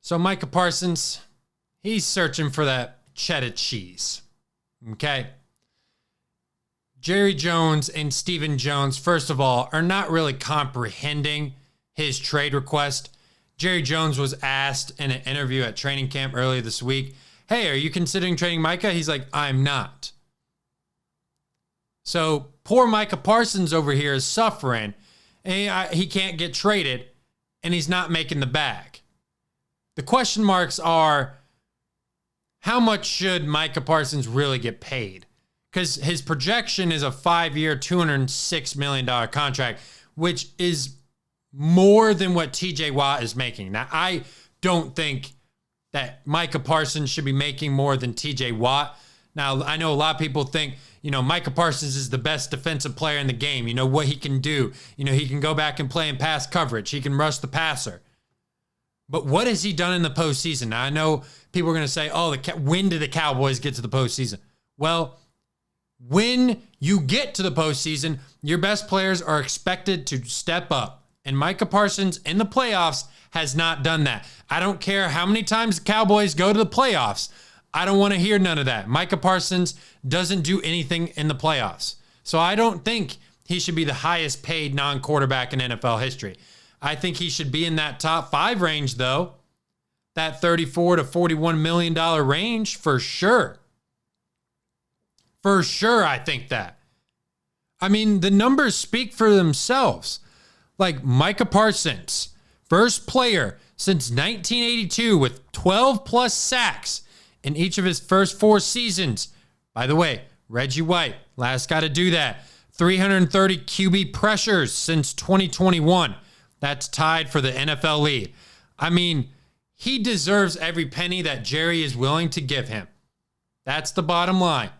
So Micah Parsons, he's searching for that cheddar cheese. Okay? Jerry Jones and Stephen Jones, first of all, are not really comprehending his trade request. Jerry Jones was asked in an interview at training camp earlier this week, hey, are you considering trading Micah? He's like, I'm not. So poor Micah Parsons over here is suffering, and he can't get traded, and he's not making the bag. The question marks are, how much should Micah Parsons really get paid? Because his projection is a 5-year, $206 million contract, which is more than what TJ Watt is making. Now, I don't think that Micah Parsons should be making more than TJ Watt. Now, I know a lot of people think, Micah Parsons is the best defensive player in the game. You know what he can do. He can go back and play in pass coverage. He can rush the passer. But what has he done in the postseason? Now, I know people are going to say, when did the Cowboys get to the postseason? Well, when you get to the postseason, your best players are expected to step up. And Micah Parsons in the playoffs has not done that. I don't care how many times the Cowboys go to the playoffs. I don't want to hear none of that. Micah Parsons doesn't do anything in the playoffs. So I don't think he should be the highest paid non-quarterback in NFL history. I think he should be in that top 5 range, though. That $34 to $41 million range, for sure. For sure, I think that. I mean, the numbers speak for themselves. Like Micah Parsons, first player since 1982 with 12 plus sacks in each of his first 4 seasons. By the way, Reggie White, last guy to do that. 330 QB pressures since 2021. That's tied for the NFL lead. I mean, he deserves every penny that Jerry is willing to give him. That's the bottom line.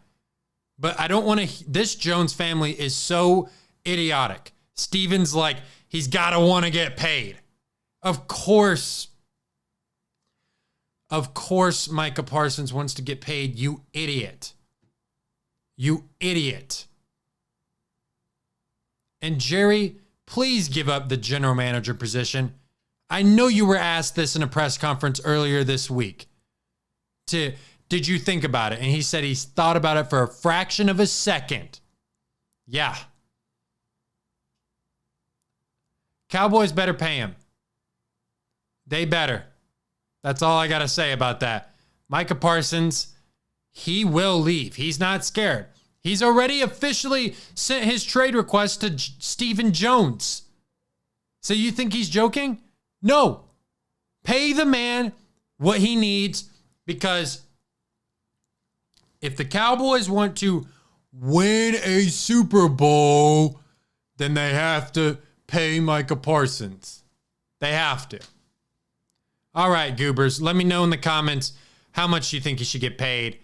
But I don't want to... This Jones family is so idiotic. Steven's like, he's got to want to get paid. Of course Micah Parsons wants to get paid, you idiot. You idiot. And Jerry, please give up the general manager position. I know you were asked this in a press conference earlier this week. Did you think about it? And he said he's thought about it for a fraction of a second. Yeah. Cowboys better pay him. They better. That's all I got to say about that. Micah Parsons, he will leave. He's not scared. He's already officially sent his trade request to Stephen Jones. So you think he's joking? No. Pay the man what he needs, because if the Cowboys want to win a Super Bowl, then they have to pay Micah Parsons. They have to. All right, Goobers, let me know in the comments how much you think he should get paid,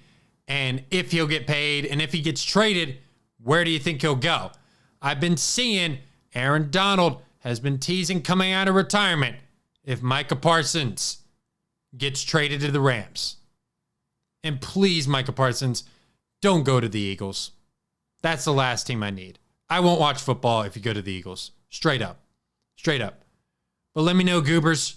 and if he'll get paid, and if he gets traded, where do you think he'll go? I've been seeing Aaron Donald has been teasing coming out of retirement if Micah Parsons gets traded to the Rams. And please, Micah Parsons, don't go to the Eagles. That's the last team I need. I won't watch football if you go to the Eagles. Straight up. Straight up. But let me know, Goobers.